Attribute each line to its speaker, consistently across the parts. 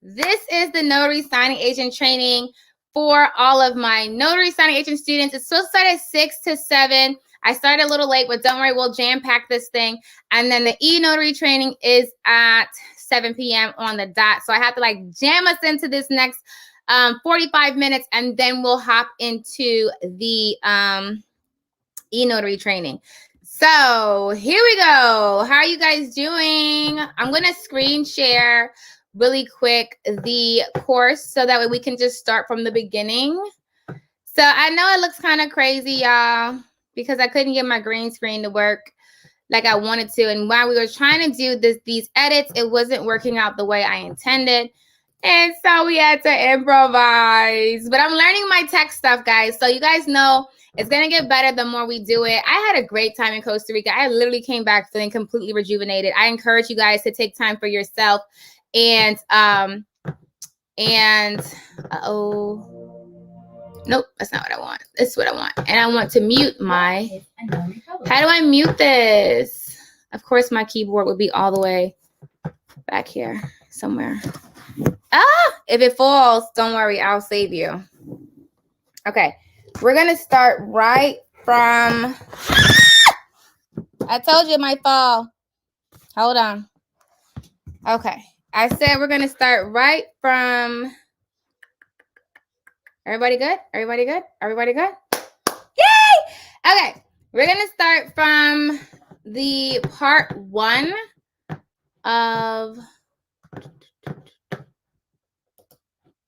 Speaker 1: This is the Notary Signing Agent training for all of my Notary Signing Agent students. It's supposed to start at 6 to 7. I started a little late, but don't worry, we'll jam-pack this thing. And then the e-Notary training is at 7 p.m. on the dot. So I have to like jam us into this next 45 minutes, and then we'll hop into the e-Notary training. So here we go. How are you guys doing? I'm going to screen share really quick the course so that way we can just start from the beginning. So I know it looks kind of crazy, y'all, because I couldn't get my green screen to work like I wanted to. And while we were trying to do these edits, it wasn't working out the way I intended. And so we had to improvise. But I'm learning my tech stuff, guys. So you guys know it's going to get better the more we do it. I had a great time in Costa Rica. I literally came back feeling completely rejuvenated. I encourage you guys to take time for yourself. And nope, that's not what I want. This is what I want. And I want to mute my, how do I mute this? Of course, my keyboard would be all the way back here somewhere. If it falls, don't worry, I'll save you. Okay, we're going to start right from, I told you it might fall. Hold on. Okay, I said we're going to start right from, everybody good? Everybody good? Everybody good? Yay! Okay, we're going to start from the part 1 of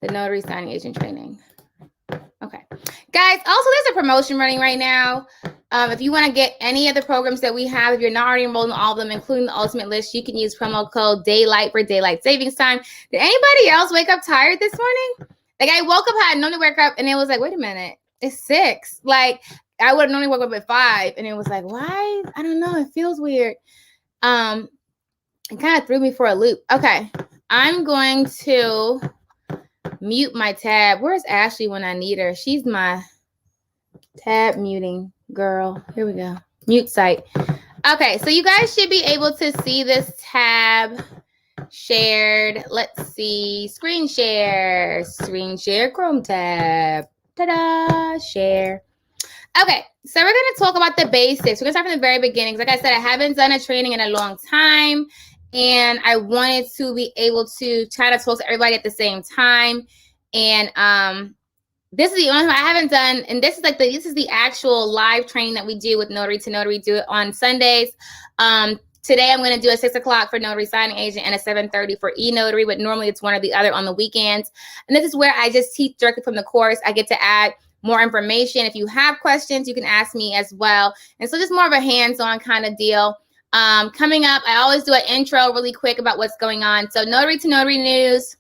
Speaker 1: the Notary Signing Agent training. Okay. Guys, also there's a promotion running right now. If you want to get any of the programs that we have, if you're not already enrolled in all of them, including the Ultimate List, you can use promo code DAYLIGHT for daylight savings time. Did anybody else wake up tired this morning? Like I woke up, had normally wake up, and it was like, wait a minute, it's 6. Like I would have normally woke up at 5, and it was like, why? I don't know. It feels weird. It kind of threw me for a loop. Okay, I'm going to mute my tab. Where's Ashley when I need her? She's my tab muting girl. Here we go. Mute site. Okay, so you guys should be able to see this tab shared. Let's see. Screen share. Screen share Chrome tab. Ta-da! Share. Okay, so we're going to talk about the basics. We're going to start from the very beginning. Like I said, I haven't done a training in a long time. And I wanted to be able to try to talk to everybody at the same time. And this is the only one I haven't done. And this is like this is the actual live training that we do with Notary to Notary. Do it on Sundays. Today I'm going to do a 6 o'clock for Notary Signing Agent and a 7:30 for e-Notary. But normally it's one or the other on the weekends. And this is where I just teach directly from the course. I get to add more information. If you have questions, you can ask me as well. And so just more of a hands-on kind of deal. Coming up, I always do an intro really quick about what's going on. So Notary to Notary news.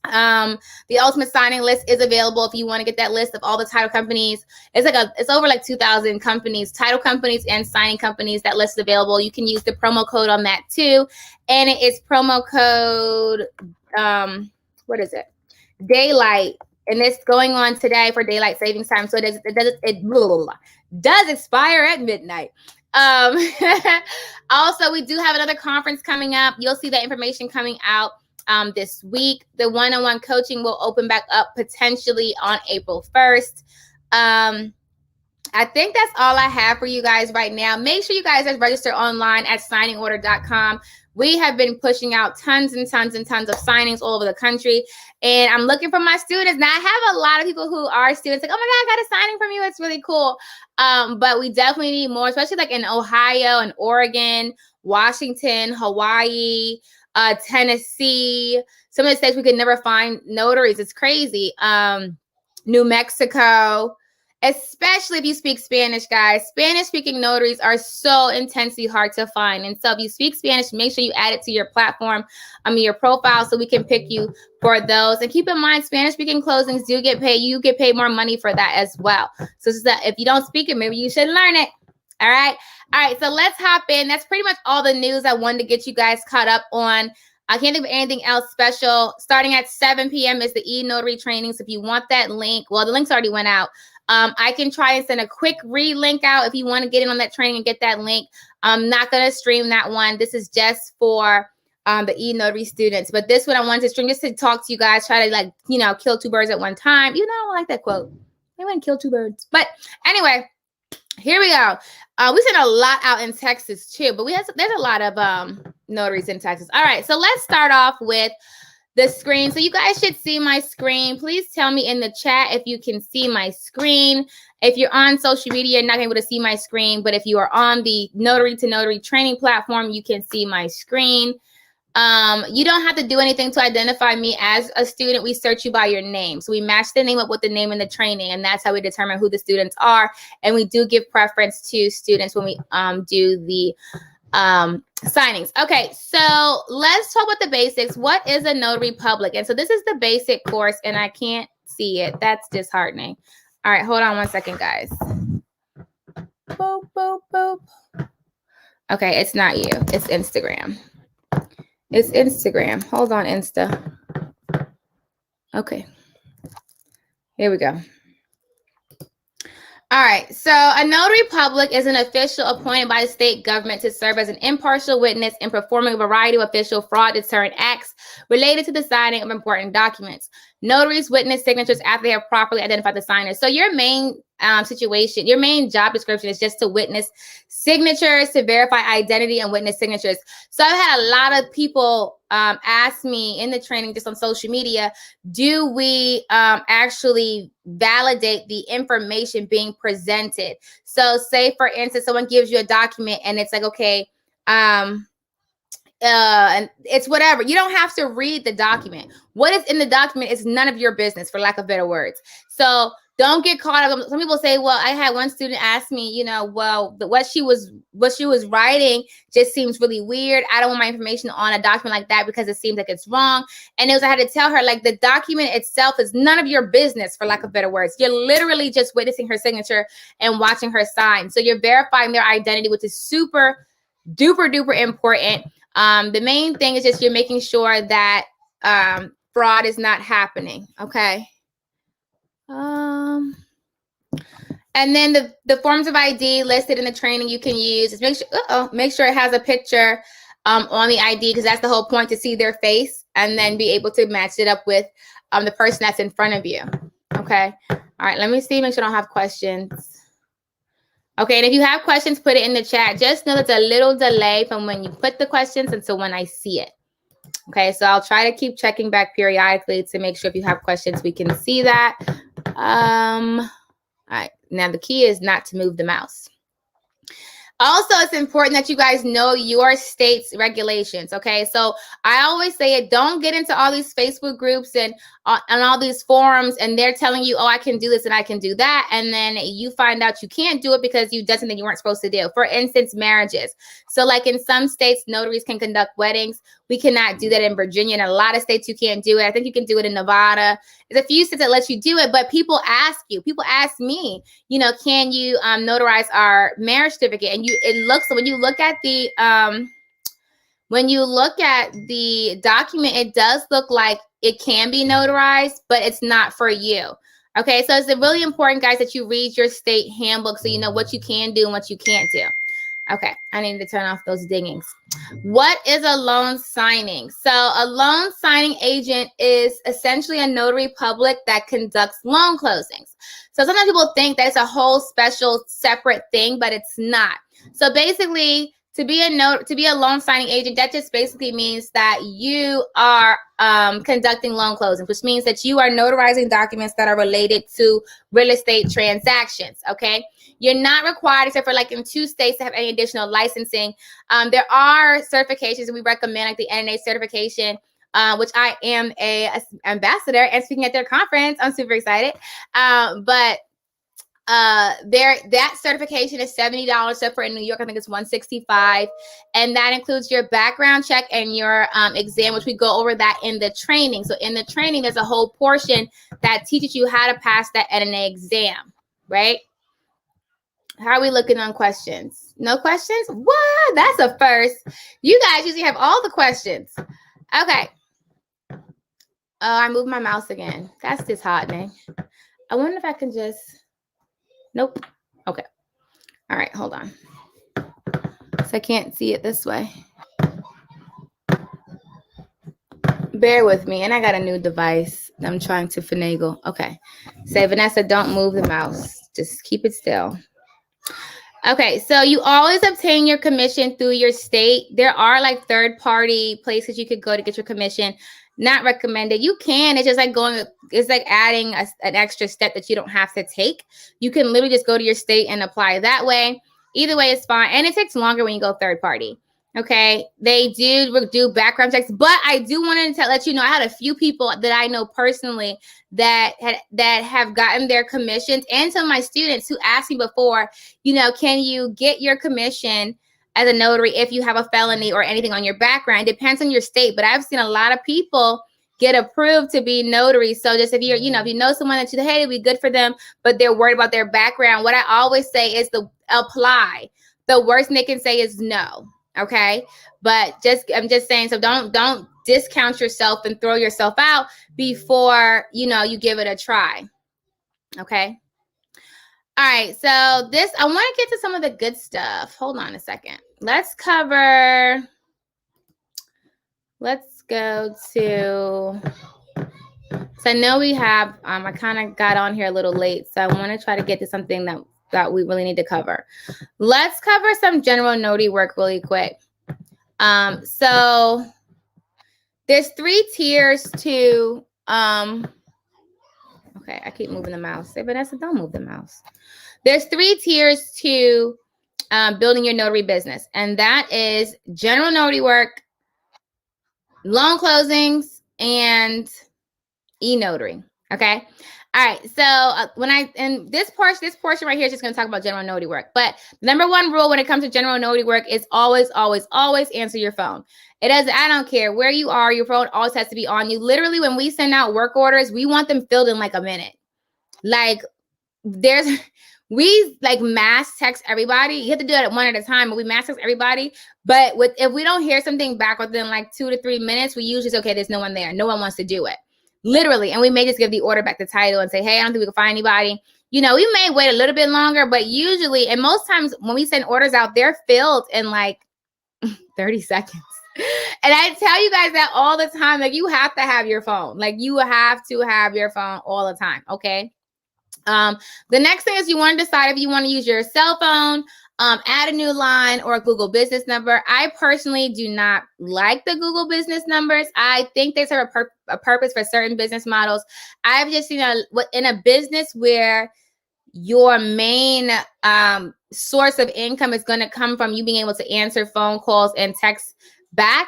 Speaker 1: The Ultimate Signing List is available if you want to get that list of all the title companies. It's over like 2,000 companies, title companies and signing companies. That list is available. You can use the promo code on that too. And it is promo code, what is it? Daylight. And it's going on today for daylight savings time. So it does expire at midnight. Also, we do have another conference coming up. You'll see that information coming out this week. The one-on-one coaching will open back up potentially on April 1st. I think that's all I have for you guys right now. Make sure you guys are registered online at signingorder.com. We have been pushing out tons and tons and tons of signings all over the country. And I'm looking for my students. Now, I have a lot of people who are students like, oh my God, I got a signing from you. It's really cool. But we definitely need more, especially like in Ohio and Oregon, Washington, Hawaii, Tennessee, some of the states we could never find notaries. It's crazy. New Mexico, especially if you speak Spanish, guys. Spanish-speaking notaries are so intensely hard to find. And so if you speak Spanish, make sure you add it to your platform, your profile, so we can pick you for those. And keep in mind, Spanish-speaking closings do get paid. You get paid more money for that as well. So it's that if you don't speak it, maybe you should learn it. All right. All right. So let's hop in. That's pretty much all the news I wanted to get you guys caught up on. I can't think of anything else special. Starting at 7 p.m. is the e-Notary training. So if you want that link, well, the links already went out. I can try and send a quick re-link out if you want to get in on that training and get that link. I'm not going to stream that one. This is just for the e-notary students. But this one I wanted to stream just to talk to you guys, try to like, you know, kill two birds at one time. You know, I don't like that quote. I want to kill two birds. But anyway, here we go. We sent a lot out in Texas too, but there's a lot of notaries in Texas. All right, so let's start off with the screen. So you guys should see my screen. Please tell me in the chat if you can see my screen. If you're on social media, you're not able to see my screen, but if you are on the Notary to Notary training platform, you can see my screen. You don't have to do anything to identify me as a student. We search you by your name. So we match the name up with the name in the training, and that's how we determine who the students are. And we do give preference to students when we do the signings. Okay, so let's talk about the basics. What is a notary public? And so this is the basic course, and I can't see it. That's disheartening. All right, hold on one second, guys. Boop, boop, boop. Okay, it's not you. It's Instagram. It's Instagram. Hold on, Insta. Okay. Here we go. All right, so a notary public is an official appointed by the state government to serve as an impartial witness in performing a variety of official fraud deterrent acts related to the signing of important documents. Notaries witness signatures after they have properly identified the signers. So your main situation, your main job description is just to witness signatures, to verify identity and witness signatures. So I've had a lot of people ask me in the training just on social media, do we actually validate the information being presented? So say, for instance, someone gives you a document and it's like, okay, and it's whatever. You don't have to read the document. What is in the document is none of your business, for lack of better words. So don't get caught up. Some people say, well, I had one student ask me, you know, well, what she was writing just seems really weird. I don't want my information on a document like that because it seems like it's wrong. And I had to tell her, like, the document itself is none of your business, for lack of better words. You're literally just witnessing her signature and watching her sign. So you're verifying their identity, which is super duper duper important. The main thing is just you're making sure that fraud is not happening. Okay. And then the forms of ID listed in the training you can use. Just make sure it has a picture on the ID, because that's the whole point, to see their face and then be able to match it up with the person that's in front of you. Okay. All right. Let me see. Make sure I don't have questions. Okay, and if you have questions, put it in the chat. Just know there's a little delay from when you put the questions until when I see it. Okay, so I'll try to keep checking back periodically to make sure if you have questions, we can see that. All right, now the key is not to move the mouse. Also, it's important that you guys know your state's regulations, okay? So I always say it, don't get into all these Facebook groups and all these forums, and they're telling you, oh, I can do this and I can do that. And then you find out you can't do it because you did something you weren't supposed to do. For instance, marriages. So like in some states, notaries can conduct weddings. We cannot do that in Virginia. In a lot of states, you can't do it. I think you can do it in Nevada. There's a few states that let you do it, but people ask me, you know, can you notarize our marriage certificate? And when you look at the document, it does look like it can be notarized, but it's not for you. Okay, so it's really important, guys, that you read your state handbook so you know what you can do and what you can't do. Okay, I need to turn off those dingings. What is a loan signing? So a loan signing agent is essentially a notary public that conducts loan closings. So sometimes people think that it's a whole special separate thing, but it's not. So basically, to be a loan signing agent, that just basically means that you are conducting loan closings, which means that you are notarizing documents that are related to real estate transactions. Okay, you're not required, except for like in 2 states, to have any additional licensing. There are certifications that we recommend, like the NNA certification, which I am a ambassador and speaking at their conference. I'm super excited. That certification is $70, except for in New York, I think it's $165, and that includes your background check and your exam, which we go over that in the training. So in the training, there's a whole portion that teaches you how to pass that NNA exam, right? How are we looking on questions? No questions? What? That's a first. You guys usually have all the questions. Okay. Oh, I moved my mouse again. That's disheartening. I wonder if I can just... Nope. Okay. All right. Hold on. So I can't see it this way. bear with me. And I got a new device. I'm trying to finagle. Okay. Say, Vanessa, don't move the mouse. Just keep it still. Okay, so you always obtain your commission through your state. There are like third-party places you could go to get your commission. Not recommended. You can. It's just like it's like adding an extra step that you don't have to take. You can literally just go to your state and apply that way. Either way is fine. And it takes longer when you go third-party. Okay, they do background checks, but I do want to let you know I had a few people that I know personally that have gotten their commissions, and some of my students who asked me before, can you get your commission as a notary if you have a felony or anything on your background? It depends on your state, but I've seen a lot of people get approved to be notaries. So just if you're, if you know someone that hey, it'd be good for them, but they're worried about their background, what I always say is apply. The worst they can say is no. Okay. But I'm just saying, so don't discount yourself and throw yourself out before, you give it a try. Okay. All right. So I want to get to some of the good stuff. Hold on a second. Let's go to, so I know we have, I kind of got on here a little late, so I want to try to get to something that we really need to cover. Let's cover some general notary work really quick. So there's 3 tiers to, okay, I keep moving the mouse. Say, Vanessa, don't move the mouse. There's 3 tiers to building your notary business, and that is general notary work, loan closings, and e-notary. Okay. All right. So this portion right here is just going to talk about general notary work. But the number 1 rule when it comes to general notary work is always, always, always answer your phone. I don't care where you are. Your phone always has to be on you. Literally, when we send out work orders, we want them filled in like a minute. Like we mass text everybody. You have to do it one at a time, but we mass text everybody. But if we don't hear something back within like 2 to 3 minutes, we usually say, okay, there's no one there. No one wants to do it. Literally. And we may just give the order back the title and say, hey, I don't think we can find anybody. We may wait a little bit longer, but usually, and most times when we send orders out, they're filled in like 30 seconds. And I tell you guys that all the time. Like, you have to have your phone. Like, you have to have your phone all the time. Okay. The next thing is you want to decide if you want to use your cell phone, add a new line, or a Google business number. I personally do not like the Google business numbers. I think they serve a purpose for certain business models. I've just seen in a business where your main source of income is going to come from you being able to answer phone calls and text back.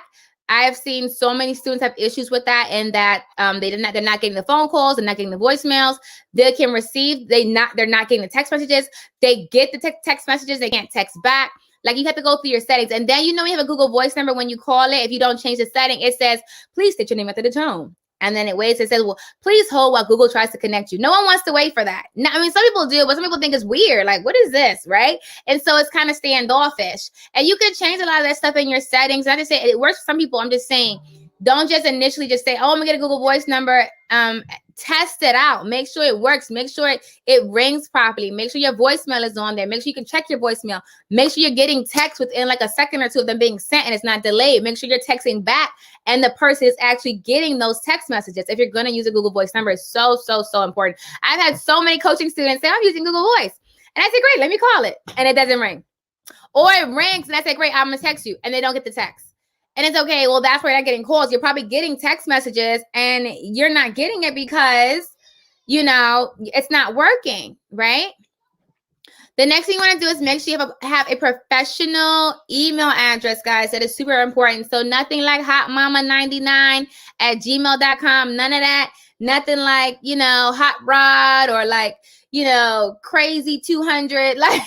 Speaker 1: I've seen so many students have issues with that, and that they're not getting the phone calls, they're not getting the voicemails. They're not getting the text messages. They get the text messages, they can't text back. Like, you have to go through your settings, and then you have a Google Voice number. When you call it, if you don't change the setting, it says, please state your name after the tone. And then it waits. It says, well, please hold while Google tries to connect you. No one wants to wait for that. Now, some people do, but some people think it's weird. Like, what is this, right? And so it's kind of standoffish. And you can change a lot of that stuff in your settings. I just say it works for some people. I'm just saying, don't just initially just say, oh, I'm going to get a Google Voice number. Test it out. Make sure it works. Make sure it rings properly. Make sure your voicemail is on there. Make sure you can check your voicemail. Make sure you're getting text within like a second or two of them being sent and it's not delayed. Make sure you're texting back and the person is actually getting those text messages. If you're going to use a Google Voice number, it's so, so, so important. I've had so many coaching students say, I'm using Google Voice. And I say, great, let me call it. And it doesn't ring. Or it rings and I say, great, I'm going to text you. And they don't get the text. And it's okay. Well, that's where you're not getting calls. You're probably getting text messages and you're not getting it because, it's not working, right? The next thing you want to do is make sure you have a professional email address, guys. That is super important. So nothing like hotmama99@gmail.com. None of that. Nothing like, hot rod or like, crazy 200. Like,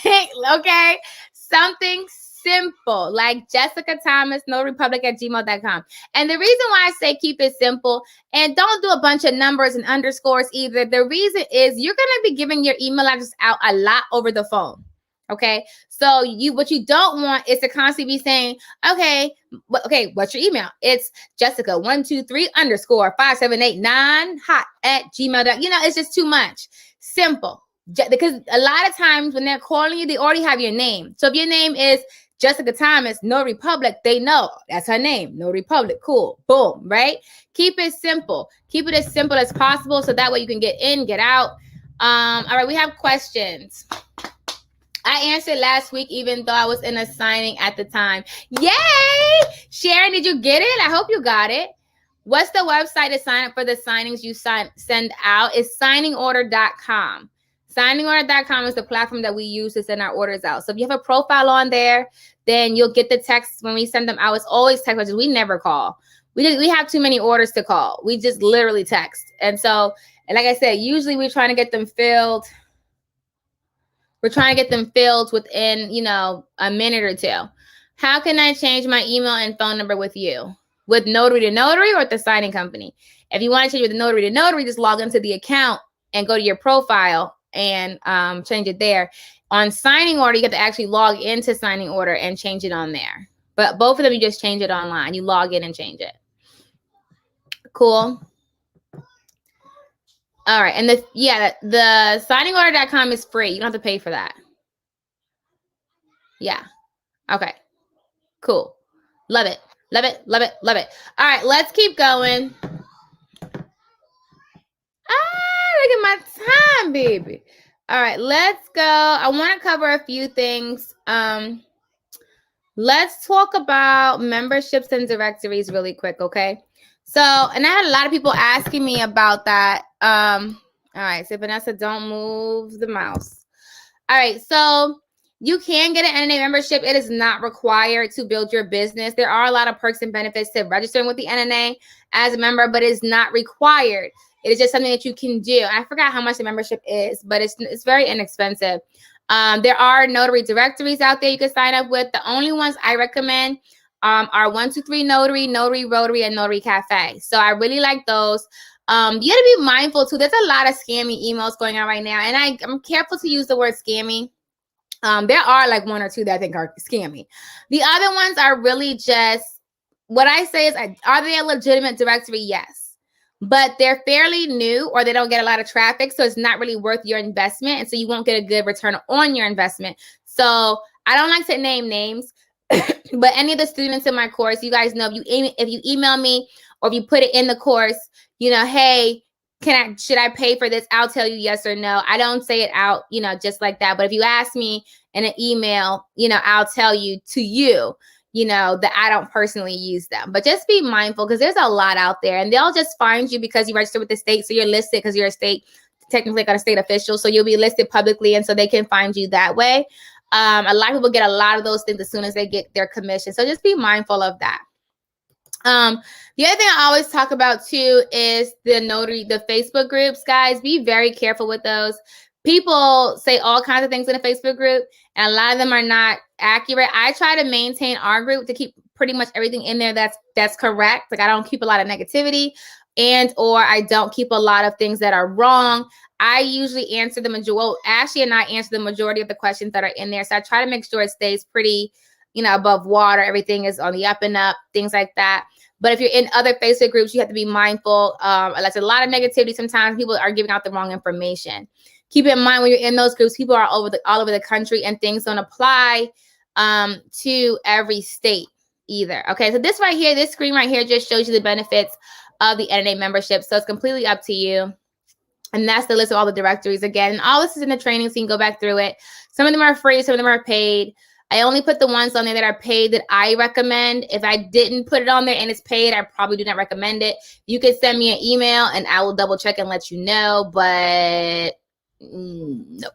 Speaker 1: okay. Something simple, like Jessica Thomas, notarypublic@gmail.com. And the reason why I say keep it simple and don't do a bunch of numbers and underscores either, the reason is you're going to be giving your email address out a lot over the phone. Okay. So what you don't want is to constantly be saying, okay, what's your email? It's Jessica123_578 it's just too much. Simple. Because a lot of times when they're calling you, they already have your name. So if your name is Jessica Thomas, Notary Public, they know that's her name, Notary Public. Cool, boom, right? Keep it simple. Keep it as simple as possible so that way you can get in, get out. All right, we have questions. I answered last week, even though I was in a signing at the time. Yay! Sharon, did you get it? I hope you got it. What's the website to sign up for the signings you send out? It's signingorder.com. Signingorder.com is the platform that we use to send our orders out. So if you have a profile on there, then you'll get the text when we send them out. It's always text messages. We never call. We have too many orders to call. We just literally text. And so, and like I said, usually we're trying to get them filled. We're trying to get them filled within, a minute or two. How can I change my email and phone number with you? With Notary to Notary or with the signing company? If you want to change with the Notary to Notary, just log into the account and go to your profile and change it there. On Signing Order, you have to actually log into Signing Order and change it on there. But both of them, you just change it online. You log in and change it. Cool. All right. And the signingorder.com is free. You don't have to pay for that. Yeah. Okay. Cool. Love it. Love it. Love it. Love it. All right. Let's keep going. Look at my time, baby. All right. Let's go. I want to cover a few things. Let's talk about memberships and directories really quick. Okay. So, and I had a lot of people asking me about that. All right. So Vanessa, don't move the mouse. All right. So you can get an NNA membership. It is not required to build your business. There are a lot of perks and benefits to registering with the NNA as a member, but it's not required. It is just something that you can do. I forgot how much the membership is, but it's very inexpensive. There are notary directories out there you can sign up with. The only ones I recommend are 123 Notary, Notary Rotary, and Notary Cafe. So I really like those. You got to be mindful too. There's a lot of scammy emails going on right now, and I'm careful to use the word scammy. There are like one or two that I think are scammy. The other ones are really just, what I say is, are they a legitimate directory? Yes. But they're fairly new, or they don't get a lot of traffic, so it's not really worth your investment, and so you won't get a good return on your investment. So I don't like to name names, but any of the students in my course, you guys know, if you email me or if you put it in the course, hey, should I pay for this? I'll tell you yes or no. I don't say it out, just like that. But if you ask me in an email, I'll tell you that I don't personally use them. But just be mindful, because there's a lot out there, and they'll just find you because you registered with the state. So you're listed because you're a state, technically like a state official. So you'll be listed publicly, and so they can find you that way. A lot of people get a lot of those things as soon as they get their commission. So just be mindful of that. The other thing I always talk about too is the Facebook groups, guys. Be very careful with those. People say all kinds of things in a Facebook group, and a lot of them are not accurate. I try to maintain our group to keep pretty much everything in there that's correct. Like, I don't keep a lot of negativity, or I don't keep a lot of things that are wrong. I usually answer Ashley and I answer the majority of the questions that are in there. So I try to make sure it stays pretty, above water. Everything is on the up and up, things like that. But if you're in other Facebook groups, you have to be mindful. There's a lot of negativity. Sometimes people are giving out the wrong information. Keep in mind, when you're in those groups, people are all over the country, and things don't apply to every state either. Okay, so this screen right here just shows you the benefits of the NNA membership. So it's completely up to you. And that's the list of all the directories again. And all this is in the training, so you can go back through it. Some of them are free, some of them are paid. I only put the ones on there that are paid that I recommend. If I didn't put it on there and it's paid, I probably do not recommend it. You can send me an email and I will double check and let you know, but no.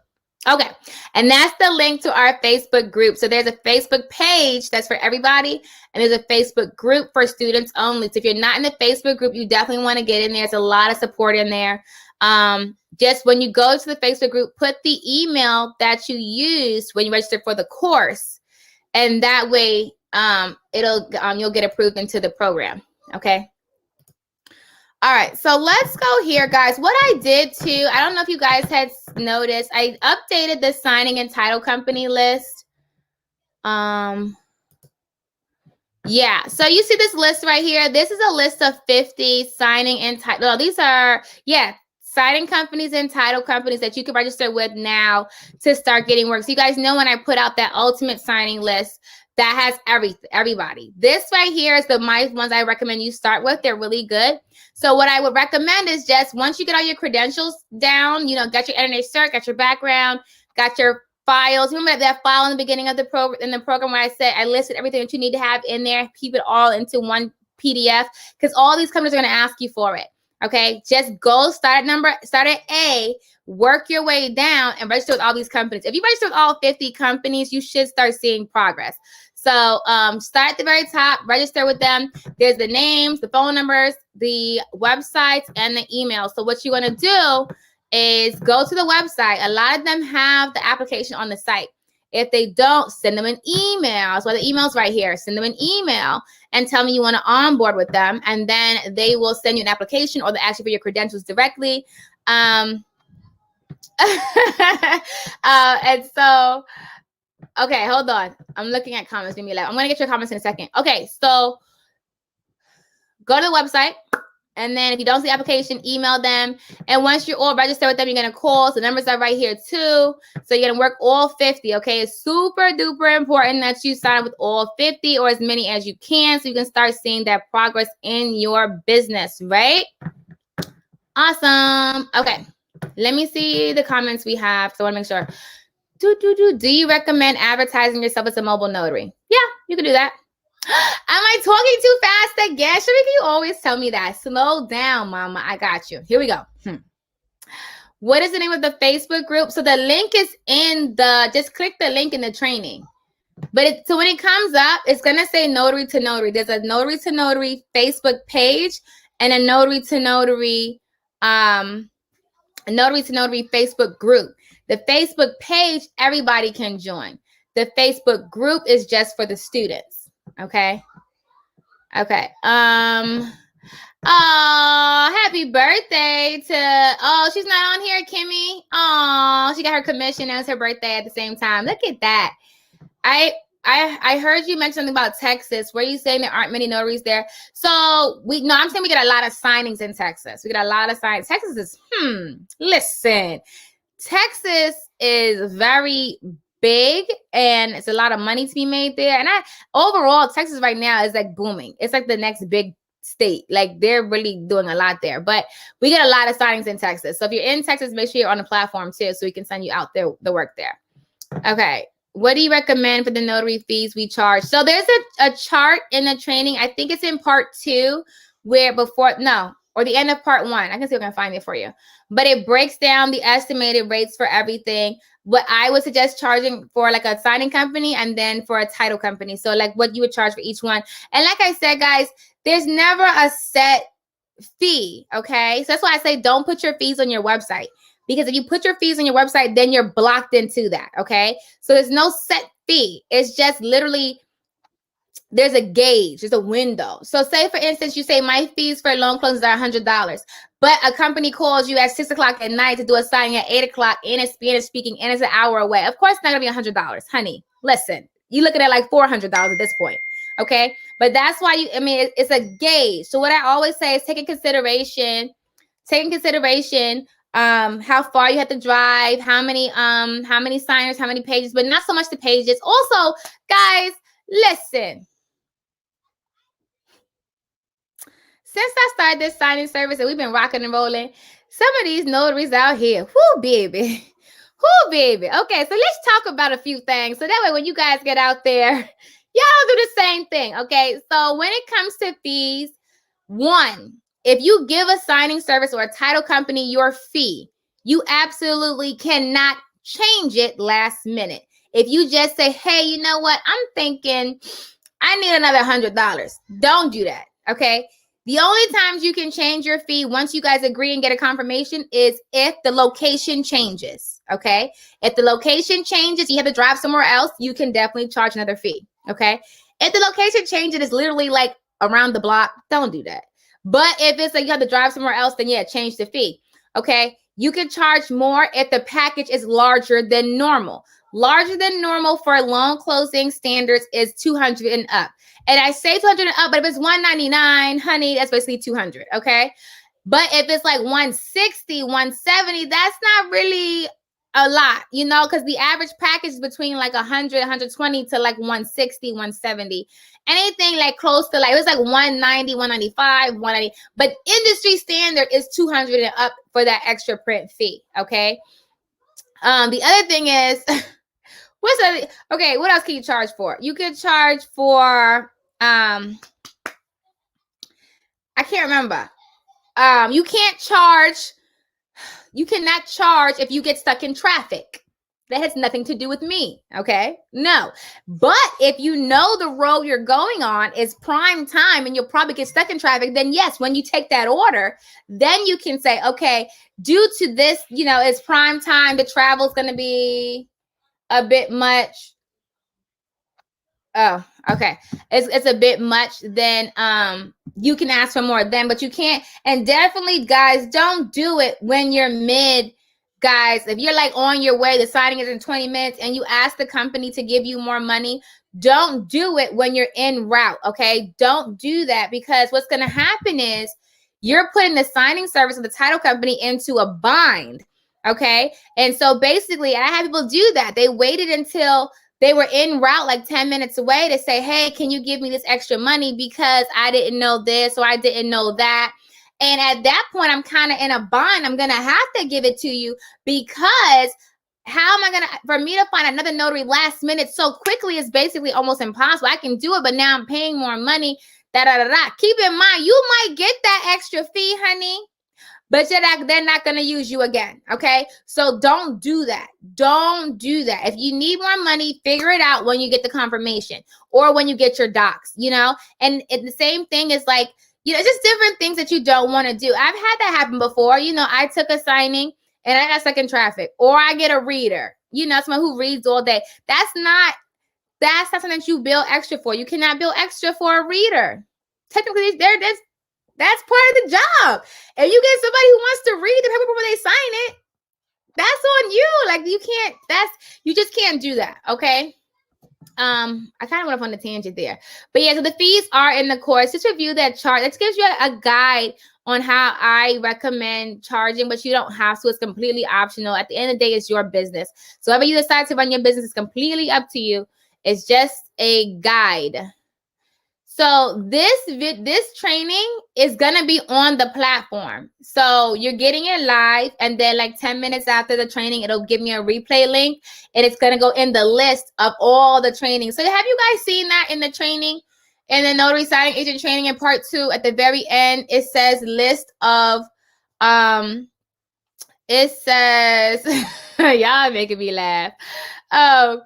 Speaker 1: Okay, and that's the link to our Facebook group. So there's a Facebook page that's for everybody, and there's a Facebook group for students only. So if you're not in the Facebook group, you definitely want to get in there. There's a lot of support in there. Just when you go to the Facebook group, put the email that you used when you registered for the course, and that way you'll get approved into the program. Okay. All right, so let's go here, guys. What I did too, I don't know if you guys had noticed, I updated the signing and title company list. Yeah, so you see this list right here. This is a list of 50 signing and title. No, these are, signing companies and title companies that you can register with now to start getting work. So you guys know when I put out that ultimate signing list, that has everybody. This right here is the ones I recommend you start with. They're really good. So what I would recommend is just once you get all your credentials down, you know, got your internet cert, got your background, got your files. Remember that file in the beginning of the program where I said I listed everything that you need to have in there, keep it all into one PDF, because all these companies are going to ask you for it. Okay, just go start at A, work your way down and register with all these companies. If you register with all 50 companies, you should start seeing progress. So start at the very top, register with them. There's the names, the phone numbers, the websites, and the emails. So what you want to do is go to the website. A lot of them have the application on the site. If they don't, send them an email. So the email's right here. Send them an email and tell me you want to onboard with them. And then they will send you an application or they'll ask you for your credentials directly. And so, okay, hold on. I'm looking at comments. I'm going to get your comments in a second. Okay, so go to the website. And then if you don't see the application, email them. And once you're all registered with them, you're going to call. So the numbers are right here too. So you're going to work all 50, okay? It's super duper important that you sign with all 50 or as many as you can so you can start seeing that progress in your business, right? Awesome. Okay. Let me see the comments we have. So I want to make sure. Do you recommend advertising yourself as a mobile notary? Yeah, you can do that. Am I talking too fast again? Sharika, you always tell me that. Slow down, mama. I got you. Here we go. What is the name of the Facebook group? So the link is in just click the link in the training. But so when it comes up, it's going to say Notary to Notary. There's a Notary to Notary Facebook page and a Notary to Notary Facebook group. The Facebook page, everybody can join. The Facebook group is just for the students. Okay. Oh, happy birthday to, she's not on here, Kimmy. Oh, she got her commission as her birthday at the same time. Look at that. I heard you mention something about Texas. Were you saying there aren't many notaries there? So I'm saying we get a lot of signings in Texas. We get a lot of signings. Texas is, listen, Texas is very big and it's a lot of money to be made there. And overall, Texas right now is like booming. It's like the next big state. Like they're really doing a lot there, but we get a lot of signings in Texas. So if you're in Texas, make sure you're on the platform too, so we can send you out there the work there. Okay. What do you recommend for the notary fees we charge? So there's a chart in the training. I think it's in part 2 or the end of part 1. I can see if I can find it for you. But it breaks down the estimated rates for everything. What I would suggest charging for like a signing company and then for a title company. So like what you would charge for each one. And like I said, guys, there's never a set fee, okay? So that's why I say don't put your fees on your website. Because if you put your fees on your website, then you're blocked into that, okay? So there's no set fee. It's just literally, there's a gauge, there's a window. So say, for instance, you say my fees for loan closings are $100, but a company calls you at 6 o'clock at night to do a signing at 8 o'clock and it's Spanish speaking and it's an hour away. Of course, it's not gonna be $100, honey. Listen, you're looking at like $400 at this point, okay? But that's why it's a gauge. So what I always say is take in consideration how far you have to drive, how many signers, how many pages, but not so much the pages. Also, guys, listen. Since I started this signing service and we've been rocking and rolling, some of these notaries out here, whoo, baby. Whoo, baby. Okay, so let's talk about a few things. So that way when you guys get out there, y'all do the same thing, okay? So when it comes to fees, one, if you give a signing service or a title company your fee, you absolutely cannot change it last minute. If you just say, hey, you know what? I'm thinking I need another $100. Don't do that, okay? The only times you can change your fee once you guys agree and get a confirmation is if the location changes, okay? If the location changes, you have to drive somewhere else, you can definitely charge another fee, okay? If the location changes, it's literally like around the block, don't do that. But if it's like you have to drive somewhere else, then yeah, change the fee, okay? You can charge more if the package is larger than normal. Larger than normal for loan closing standards is $200 and up. And I say $200 and up, but if it's $199, honey, that's basically $200, okay? But if it's like $160, $170, that's not really a lot, you know, because the average package is between like 100, 120 to like 160, 170. Anything like close to like, it was like 190, 195, 190. But industry standard is 200 and up for that extra print fee, okay? The other thing is, okay, what else can you charge for? You could charge for, I can't remember. You cannot charge if you get stuck in traffic. That has nothing to do with me, okay? No. But if you know the road you're going on is prime time and you'll probably get stuck in traffic, then yes, when you take that order, then you can say, okay, due to this, you know, it's prime time, the travel's going to be a bit much. Oh, okay. It's a bit much. Then you can ask for more then, but you can't. And definitely, guys, don't do it when you're mid. Guys, if you're like on your way, the signing is in 20 minutes, and you ask the company to give you more money, don't do it when you're en route. Okay, don't do that, because what's going to happen is you're putting the signing service of the title company into a bind. Okay, and so basically, I had people do that. They waited until they were en route like 10 minutes away to say, hey, can you give me this extra money because I didn't know this or I didn't know that. And at that point, I'm kind of in a bind. I'm going to have to give it to you, because how am I going to, for me to find another notary last minute so quickly is basically almost impossible. I can do it, but now I'm paying more money. Keep in mind, you might get that extra fee, honey, but they're not going to use you again, okay? So don't do that. Don't do that. If you need more money, figure it out when you get the confirmation or when you get your docs, you know? And the same thing is like, you know, just different things that you don't want to do. I've had that happen before. You know, I took a signing and I got stuck in traffic, or I get a reader, you know, someone who reads all day. That's not something that you bill extra for. You cannot bill extra for a reader. Technically, that's part of the job. If you get somebody who wants to read the paper before they sign it, that's on you. Like, you just can't do that. Okay. I kind of went off on a tangent there, but yeah, so the fees are in the course. Just review that chart. That gives you a guide on how I recommend charging, but you don't have to. It's completely optional. At the end of the day, it's your business. So whatever you decide to run your business is completely up to you. It's just a guide. So this training is going to be on the platform. So you're getting it live, and then like 10 minutes after the training, it'll give me a replay link, and it's going to go in the list of all the training. So have you guys seen that in the training, in the notary signing agent training in part 2, at the very end, it says list of, it says, y'all making me laugh. Stop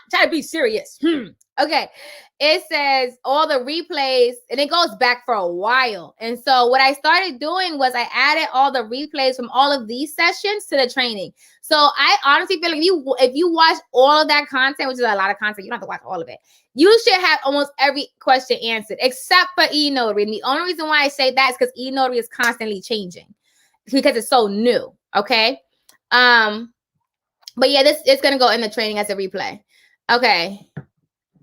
Speaker 1: trying to be serious. Okay, it says all the replays, and it goes back for a while. And so what I started doing was I added all the replays from all of these sessions to the training. So I honestly feel like if you watch all of that content, which is a lot of content, you don't have to watch all of it, you should have almost every question answered, except for eNotary. And the only reason why I say that is because eNotary is constantly changing, because it's so new. Okay. But yeah, it's gonna go in the training as a replay. Okay.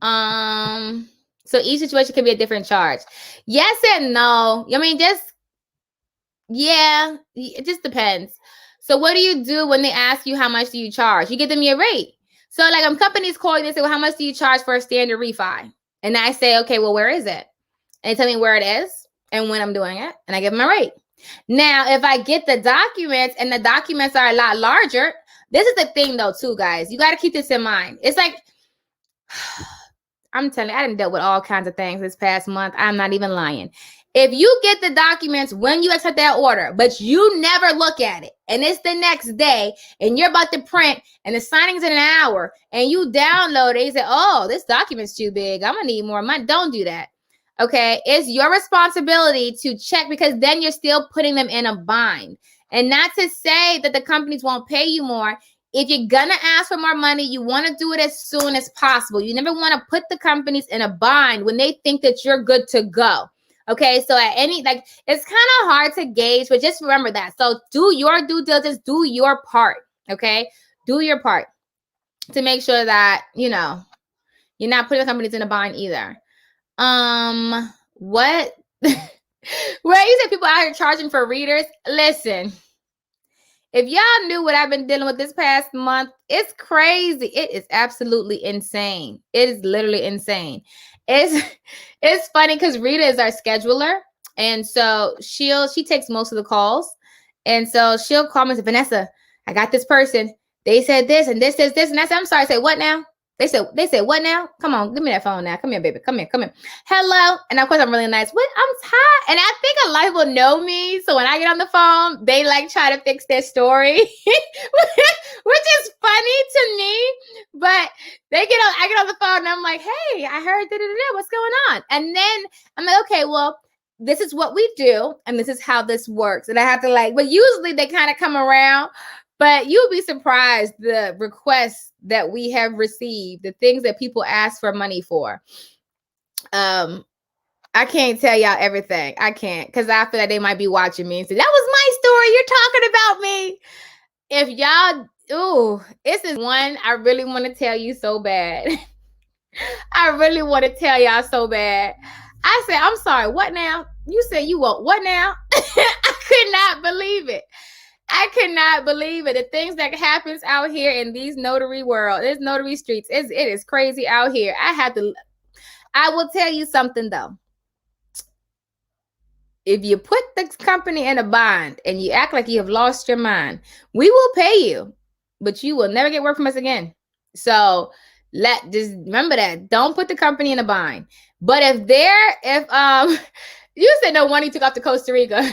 Speaker 1: So each situation can be a different charge. Yes and no. I mean, it just depends. So what do you do when they ask you how much do you charge? You give them your rate. So like companies call you, they say, well, how much do you charge for a standard refi? And I say, okay, well, where is it? And they tell me where it is and when I'm doing it, and I give them a rate. Now, if I get the documents and the documents are a lot larger, this is the thing though, too, guys. You got to keep this in mind. It's like, I'm telling you, I done dealt with all kinds of things this past month. I'm not even lying. If you get the documents when you accept that order, but you never look at it, and it's the next day, and you're about to print, and the signing's in an hour, and you download it, you say, oh, this document's too big, I'm gonna need more money. Don't do that. Okay, it's your responsibility to check, because then you're still putting them in a bind. And not to say that the companies won't pay you more. If you're going to ask for more money, you want to do it as soon as possible. You never want to put the companies in a bind when they think that you're good to go. Okay, so it's kind of hard to gauge, but just remember that. So do your due diligence, do your part. Okay, do your part to make sure that, you know, you're not putting the companies in a bind either. What? Where you said people out here charging for readers? Listen. If y'all knew what I've been dealing with this past month, it's crazy. It is absolutely insane. It is literally insane. It's funny because Rita is our scheduler. And so she takes most of the calls. And so she'll call me and say, Vanessa, I got this person. They said this and this. And I said, I'm sorry. I said, what now? They said, what now? Come on, give me that phone now. Come here, baby. Come here. Hello. And of course, I'm really nice. What? I'm tired. And I think a lot of people know me. So when I get on the phone, they like try to fix their story, which is funny to me. But I get on the phone and I'm like, hey, I heard what's going on? And then I'm like, okay, well, this is what we do. And this is how this works. And I have to but usually they kind of come around. But you'll be surprised the requests that we have received, the things that people ask for money for. I can't tell y'all everything. I can't, because I feel like they might be watching me and say, that was my story. You're talking about me. If y'all, this is one I really want to tell you so bad. I really want to tell y'all so bad. I said, I'm sorry, what now? You said you want what now? I could not believe it. I cannot believe it. The things that happens out here in these notary world, these notary streets, it is crazy out here. I will tell you something though. If you put the company in a bind and you act like you have lost your mind, we will pay you, but you will never get work from us again. So just remember that. Don't put the company in a bind. But if you said no money took off to Costa Rica.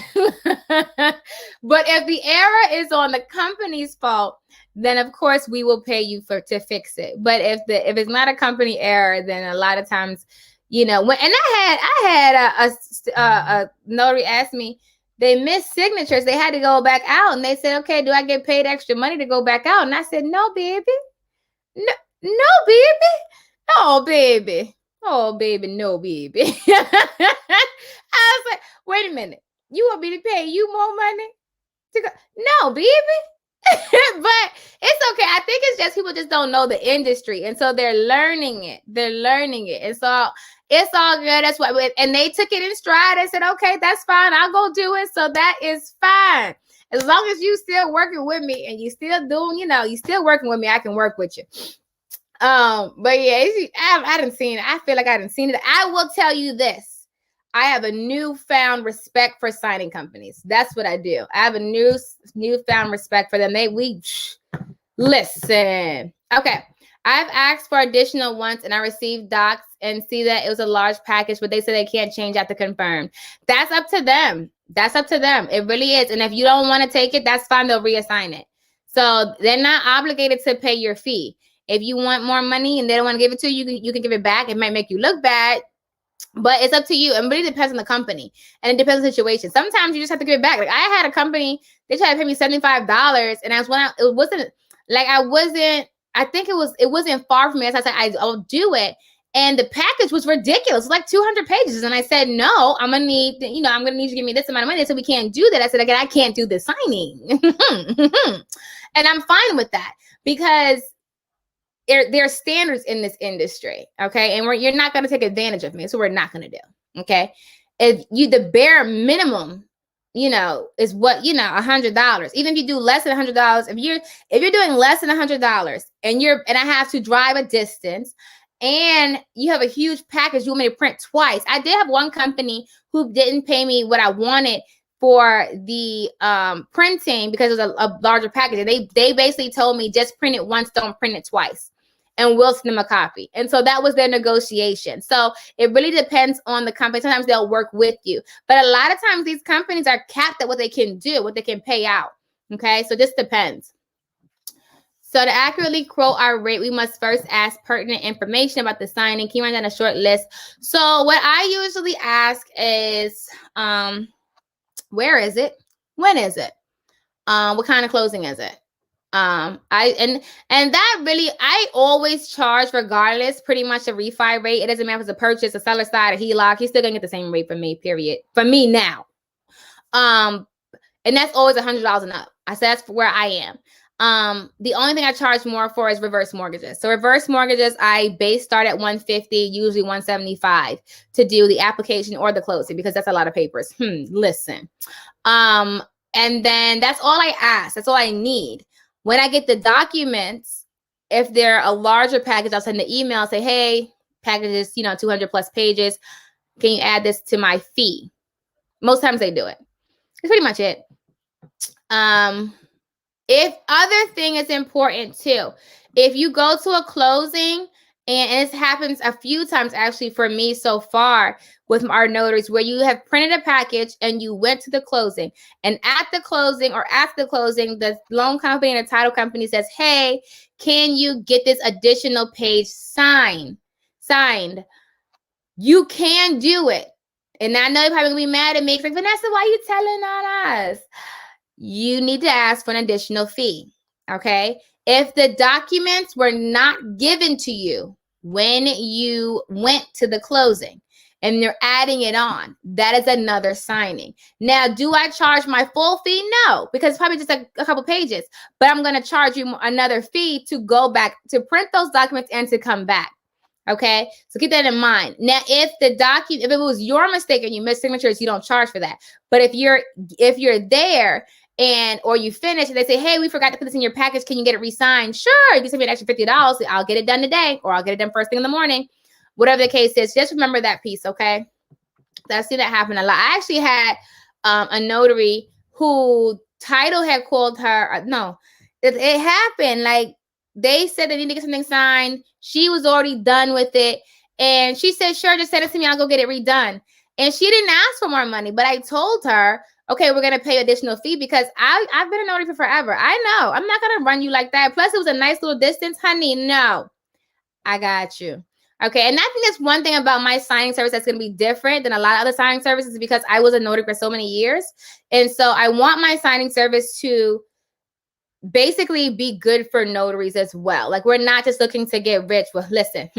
Speaker 1: But if the error is on the company's fault, then of course we will pay you to fix it. But if it's not a company error, then a lot of times, and I had a notary ask me, they missed signatures. They had to go back out, and they said, okay, do I get paid extra money to go back out? And I said, no, baby. No, baby. Oh, baby. Oh, baby, no, baby. I was like, wait a minute. You want me to pay you more money? No, baby. But it's okay. I think it's just people just don't know the industry. And so they're learning it. And so it's all good. That's why. And they took it in stride and said, okay, that's fine. I'll go do it. So that is fine. As long as you still working with me and you still doing, you still working with me, I can work with you. But yeah, I didn't see it. I feel like I didn't see it. I will tell you this. I have a newfound respect for signing companies. That's what I do. I have a newfound respect for them. Listen. Okay. I've asked for additional once and I received docs and see that it was a large package, but they said they can't change after confirmed. That's up to them. It really is. And if you don't want to take it, that's fine. They'll reassign it. So they're not obligated to pay your fee. If you want more money and they don't want to give it to you, you can give it back. It might make you look bad, but it's up to you. It really depends on the company and it depends on the situation. Sometimes you just have to give it back. Like I had a company, they tried to pay me $75, and it wasn't far from me. As I said, I'll do it. And the package was ridiculous. It was like 200 pages. And I said, no, I'm going to need you to give me this amount of money. So we can't do that. I said, again, I can't do the signing. And I'm fine with that because there are standards in this industry, okay? And you're not going to take advantage of me, so we're not going to do, okay? If the bare minimum, is what, $100. Even if you do less than $100, if you're doing less than $100 and I have to drive a distance and you have a huge package, you want me to print twice. I did have one company who didn't pay me what I wanted for the printing because it was a larger package. And they basically told me just print it once, don't print it twice. And we'll send them a copy. And so that was their negotiation. So it really depends on the company. Sometimes they'll work with you. But a lot of times these companies are capped at what they can do, what they can pay out. Okay, so this depends. So to accurately quote our rate, we must first ask pertinent information about the signing. Can you run down a short list? So what I usually ask is, where is it? When is it? What kind of closing is it? I always charge regardless, pretty much a refi rate. It doesn't matter if it's a purchase, a seller side, a HELOC. He's still gonna get the same rate from me, period. For me now. And that's always $100 and up. I said that's where I am. The only thing I charge more for is reverse mortgages. So reverse mortgages, I base start at $150, usually $175 to do the application or the closing because that's a lot of papers. Listen. And then that's all I ask. That's all I need. When I get the documents, if they're a larger package, I'll send the email and say, hey, package is, 200 plus pages. Can you add this to my fee? Most times they do it. That's pretty much it. If other thing is important too, if you go to a closing, and it happens a few times actually for me so far with our notaries, where you have printed a package and you went to the closing, and at the closing or after the closing, the loan company and the title company says, hey, can you get this additional page signed? You can do it. And I know you're probably gonna be mad at me. It's like, Vanessa, why are you telling on us? You need to ask for an additional fee, okay? If the documents were not given to you when you went to the closing and they're adding it on, that is another signing. Now, do I charge my full fee? No, because it's probably just a couple pages, but I'm going to charge you another fee to go back, to print those documents and to come back. Okay, so keep that in mind. Now, if it was your mistake and you missed signatures, you don't charge for that. But if you're there or you finish and they say, hey, we forgot to put this in your package, can you get it re-signed? Sure, you can send me an extra $50. I'll get it done today, or I'll get it done first thing in the morning. Whatever the case is, just remember that piece, okay? I've seen that happen a lot. I actually had a notary who title had called her. No, it happened. Like, they said they need to get something signed. She was already done with it. And she said, sure, just send it to me. I'll go get it redone. And she didn't ask for more money, but I told her, okay, we're going to pay additional fee because I've been a notary for forever. I know. I'm not going to run you like that. Plus, it was a nice little distance, honey. No, I got you. Okay, and I think that's one thing about my signing service that's going to be different than a lot of other signing services, because I was a notary for so many years. And so I want my signing service to basically be good for notaries as well. Like, we're not just looking to get rich. Well, listen,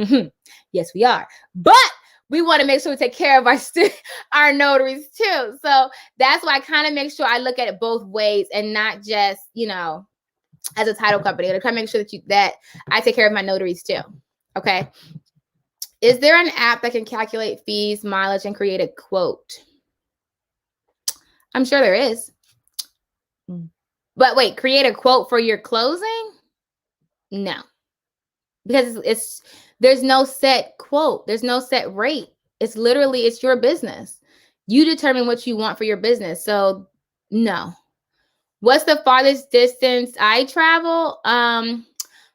Speaker 1: yes, we are. But we want to make sure we take care of our notaries too. So that's why I kind of make sure I look at it both ways and not just, as a title company. I try to make sure that I take care of my notaries too. Okay. Is there an app that can calculate fees, mileage, and create a quote? I'm sure there is. But wait, create a quote for your closing? No. Because there's no set quote. There's no set rate. It's your business. You determine what you want for your business. So no. What's the farthest distance I travel?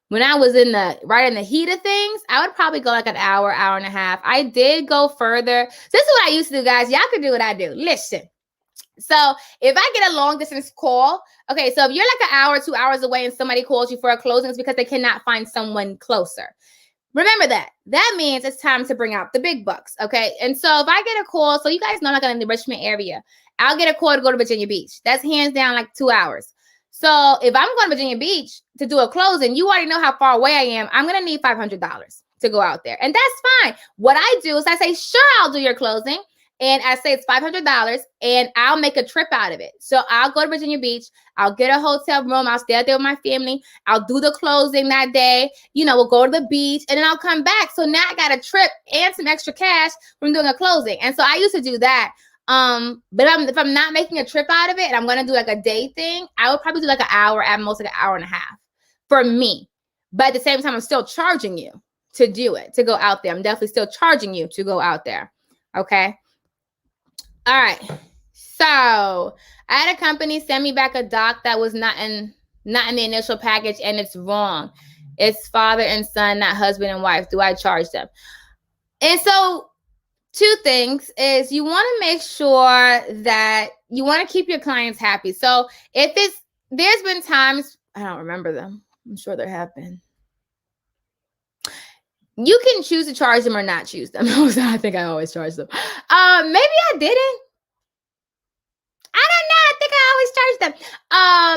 Speaker 1: When I was right in the heat of things, I would probably go like an hour, hour and a half. I did go further. This is what I used to do, guys. Y'all can do what I do. Listen. So if I get a long distance call, okay, so if you're like an hour, 2 hours away and somebody calls you for a closing, it's because they cannot find someone closer. Remember that. That means it's time to bring out the big bucks, okay? And so if I get a call, so you guys know I'm not in the Richmond area. I'll get a call to go to Virginia Beach. That's hands down like 2 hours. So if I'm going to Virginia Beach to do a closing, you already know how far away I am. I'm going to need $500 to go out there. And that's fine. What I do is I say, sure, I'll do your closing. And I say it's $500 and I'll make a trip out of it. So I'll go to Virginia Beach. I'll get a hotel room. I'll stay out there with my family. I'll do the closing that day. We'll go to the beach and then I'll come back. So now I got a trip and some extra cash from doing a closing. And so I used to do that. But if I'm not making a trip out of it and I'm going to do like a day thing, I would probably do like an hour, at most like an hour and a half for me. But at the same time, I'm still charging you to do it, to go out there. I'm definitely still charging you to go out there. Okay. All right. So I had a company send me back a doc that was not in the initial package, and it's wrong. It's father and son, not husband and wife. Do I charge them? And so 2 things is you want to make sure that you want to keep your clients happy. So there's been times, I don't remember them. I'm sure there have been. You can choose to charge them or not choose them. I think I always charge them. Maybe I didn't. I don't know. I think I always charge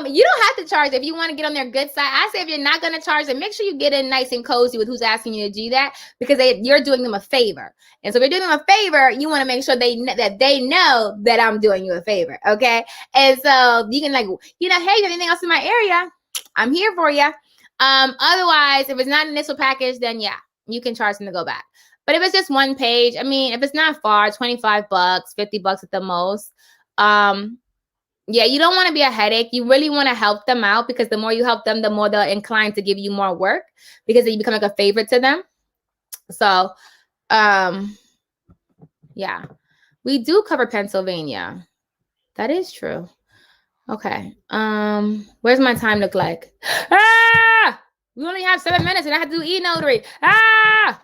Speaker 1: them. You don't have to charge if you want to get on their good side. I say if you're not going to charge them, make sure you get in nice and cozy with who's asking you to do that, because you're doing them a favor. And so if you're doing them a favor, you want to make sure that they know that I'm doing you a favor. Okay. And so you can hey, if anything else in my area, I'm here for you. Otherwise, if it's not an initial package, then yeah, you can charge them to go back. But if it's just one page, I mean, if it's not far, $25, $50 at the most, Yeah, you don't want to be a headache. You really want to help them out, because the more you help them, the more they're inclined to give you more work, because you become like a favorite to them. So, yeah, we do cover Pennsylvania. That is true. Okay. Where's my time look like? Ah! We only have 7 minutes and I have to do e-notary. Ah!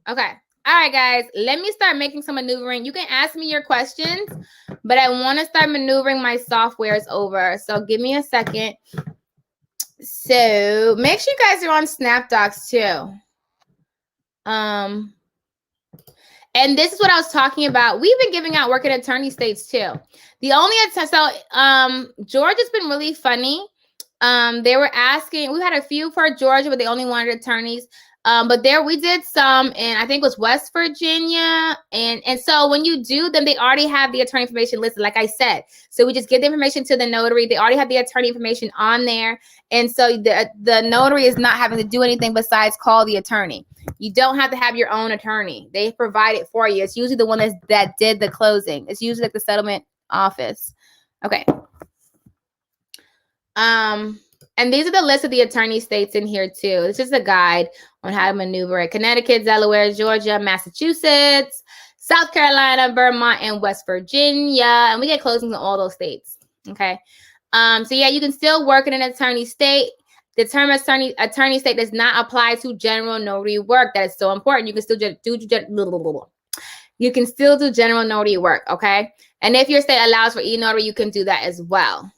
Speaker 1: Okay. All right, guys. Let me start making some maneuvering. You can ask me your questions, but I want to start maneuvering my softwares over. So give me a second. So make sure you guys are on SnapDocs too. And this is what I was talking about. We've been giving out work in attorney states too. The only Georgia's been really funny. They were asking, we had a few for Georgia, but they only wanted attorneys. But there we did some, and I think it was West Virginia. And so when you do them, they already have the attorney information listed, like I said. So we just give the information to the notary. They already have the attorney information on there. And so the notary is not having to do anything besides call the attorney. You don't have to have your own attorney. They provide it for you. It's usually the one that did the closing. It's usually like the settlement office. Okay. And these are the list of the attorney states in here too. This is a guide on how to maneuver it. Connecticut, Delaware, Georgia, Massachusetts, South Carolina, Vermont, and West Virginia. And we get closings in all those states. Okay. So yeah, you can still work in an attorney state. The term attorney state does not apply to general notary work. That is so important. You can still do general notary work. Okay. And if your state allows for e-notary, you can do that as well.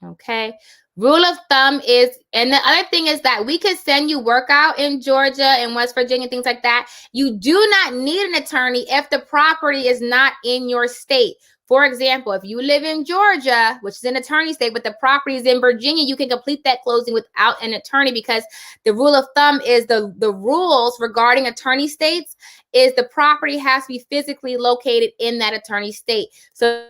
Speaker 1: Okay. Rule of thumb is, and the other thing is that we could send you work out in Georgia and West Virginia, things like that. You do not need an attorney if the property is not in your state. For example, if you live in Georgia, which is an attorney state, but the property is in Virginia, you can complete that closing without an attorney, because the rule of thumb is the rules regarding attorney states is the property has to be physically located in that attorney state. So